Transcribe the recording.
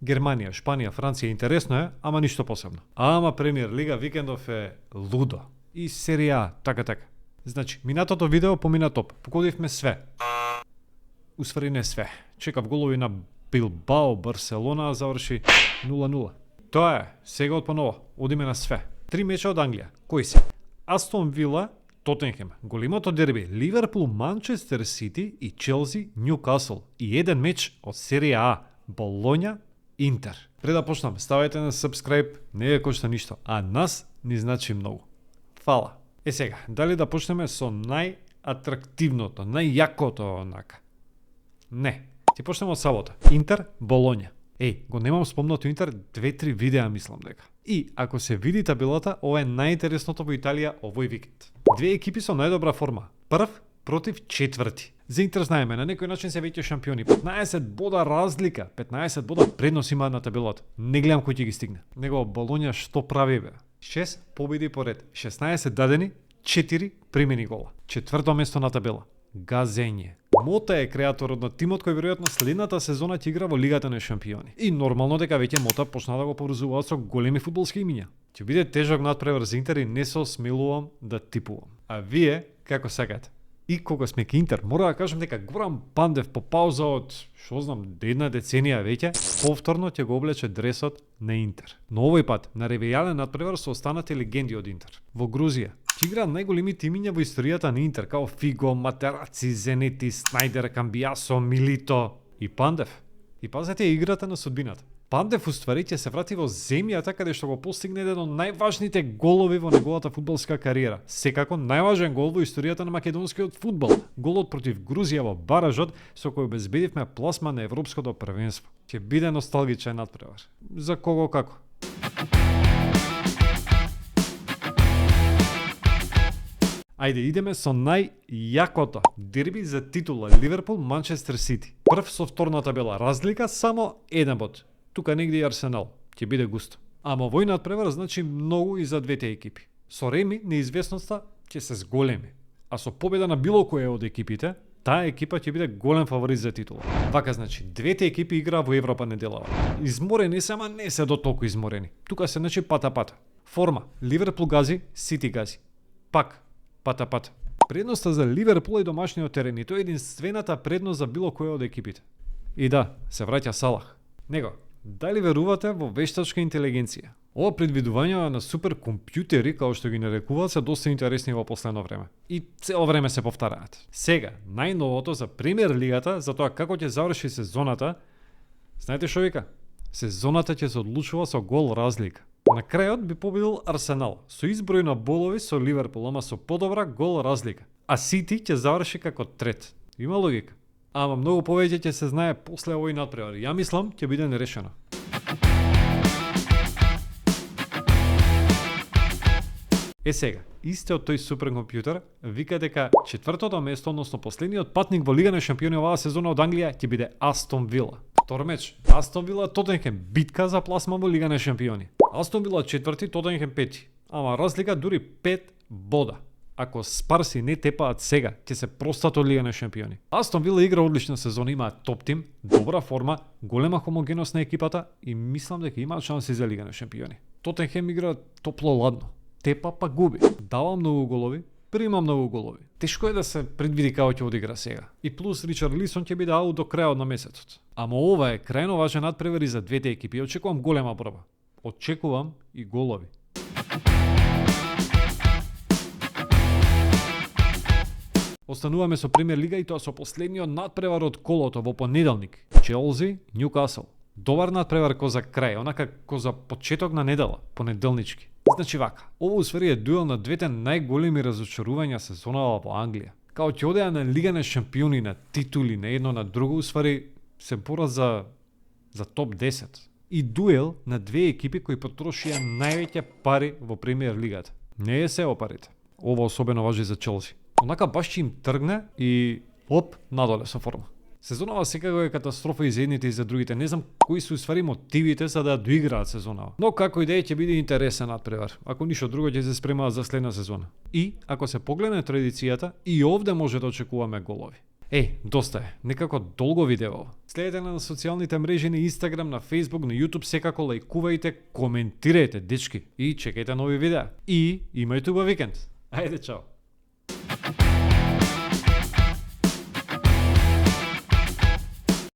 Германија, Шпанија, Франција интересно е, ама ништо посебно. Ама Премиер Лига викендов е лудо. И серија А, така. Значи, минатото видео помина топ. Погодивме све. Усвари не све. Чекав голови на Билбао, Барселона, заврши 0-0. Тоа е, сега од поново, одиме на све. 3 меча од Англија. Кои се? Астон Вила, Тотенхем, големото дерби, Ливерпул, Манчестер Сити и Челси, Ньюкасл. И еден меч од серија А, Болоња, Интер. Пред да почнам, ставајте на subscribe, не е кошта ништо, а нас ни значи многу. Фала. Сега, дали да почнеме со најатрактивното, најјакото онака? Не. Ти почнеме од сабота. Интер, Болоња. Го немам спомнато Интер, 2-3 видеа мислам дека. И ако се види табелата, ова е најинтересното во Италија овој викенд. Две екипи со најдобра форма. Прв против четврти. За Интер знаеме, на некој начин се веќе шампиони. 15 бода разлика, 15 бода преднос има на табелата. Не гледам кој ќе ги стигне. Него Болоња што прави бе? 6 победи поред, 16 дадени, 4 примени гола. Четврто место на табела. Газење. Мота е креаторот на тимот кој веројатно следната сезона ќе игра во Лигата на шампиони. И нормално дека веќе Мота почна да го поврзуваат со големи фудбалски имиња. Ќе биде тежок надпревар за Интер и не се осмелувам да типувам. А вие како сакате? И кога сме ке Интер, мора да кажам дека Горан Пандев по пауза од, што знам, една деценија веќе, повторно ќе го облече дресот на Интер. Но овој пат на ревијален надпревар со останати легенди од Интер. Во Грузија ќе играат најголемите имиња во историјата на Интер, као Фиго, Матераци, Зенети, Снајдер, Камбиасо, Милито и Пандев. И пазете играта на судбината. Пандев уствари ќе се врати во земјата каде што го постигне еден од најважните голови во неговата фудбалска кариера. Секако најважен гол во историјата на македонскиот фудбал. Голот против Грузија во баражот со кој обезбедивме пласма на европското првенство. Ќе биде носталгичен надпревар. За кого како? Ајде, идеме со најјакото дерби за титула Ливерпул Манчестер Сити. Прв со вторна табела, разлика само 1 бод. Тука негде и Арсенал, ќе биде густо. Ама овој надпревар значи многу и за двете екипи. Со реми неизвестноста ќе се зголеми, а со победа на било која од екипите, таа екипа ќе биде голем фаворит за титула. Вака значи, двете екипи играа во Европа неделава. Изморени се, ама не се до толку изморени. Тука се значи пата-пата. Форма, Ливерпул гази, Сити гази. Пак пата-пата. Предноста за Ливерпул е домашниот терен и тоа е единствената предност за било која од екипите. И да, се враќа Салах. Него, дали верувате во вештачка интелигенција? Ова предвидувања на суперкомпјутери, како што ги нарекуваат, се доста интересни во последно време. И цело време се повтараат. Сега, најновото за Премиер Лигата, за тоа како ќе заврши сезоната, знаете што вика? Сезоната ќе се одлучува со гол разлика. На крајот би победил Арсенал, со изброј на болови со Ливерпул, ама со подобра гол разлика. А Сити ќе заврши како трет. Има логика. Ама многу повеќе ќе се знае после овој надпревар. Ја мислам ќе биде нерешено. Сега, истиот тој суперкомпјутер вика дека четвртото место, односно последниот патник во Лига на шампиони оваа сезона од Англија ќе биде Астон Вила. Втор меч, Астон Вила Тотенхем, битка за пласма во Лига на шампиони. Астон Вила четврти, Тотенхем пети. Ама разлика дури 5 бода. Ако Спарси не тепаат сега, ќе се простат од Лига на шампиони. Астон Вила игра одлична сезона, има топ тим, добра форма, голема хомогеност на екипата и мислам дека имаат шанси за Лига на шампиони. Тотенхем игра топло-ладно. Тепа па губи. Дава многу голови, прима многу голови. Тешко е да се предвиди како ќе одигра сега. И плюс Ричарлисон ќе биде аут до крајот на месецот. Ама ова е крајно важен надпревар и за двете екипи. Очекувам голема борба. Очекувам и голови. Остануваме со Премиер Лига и тоа со последниот надпревар од колото во понеделник. Челси, Ньюкасл. Добар надпревар ко за крај, онака ко за почеток на недела, понеделнички. Значи вака, ово усвари е дуел на двете најголеми разочарувања сезонава во Англија. Као ќе одеа на Лига на шампиони, на титули, на едно на друго, усвари се бора за топ 10. И дуел на две екипи кои потрошија највеќе пари во Премиер Лигата. Не е се парите. Ова особено важи за Челси. Онака баш ќе им тргне и надоле со форма. Сезонава секако е катастрофа и за едните и за другите. Не знам кои се усвари мотивите за да доиграат сезонава. Но како и да е ќе биде интересен надпревар. Ако ништо друго ќе се спремаат за следна сезона. И ако се погледне традицијата, и овде може да очекуваме голови. Доста е. Некако долго видео. Следете на социјалните мрежи на Instagram, на Facebook, на YouTube, секако лајкувајте, коментирајте, дечки, и чекајте нови видеа. И имајте убав викенд. Ајде, чао.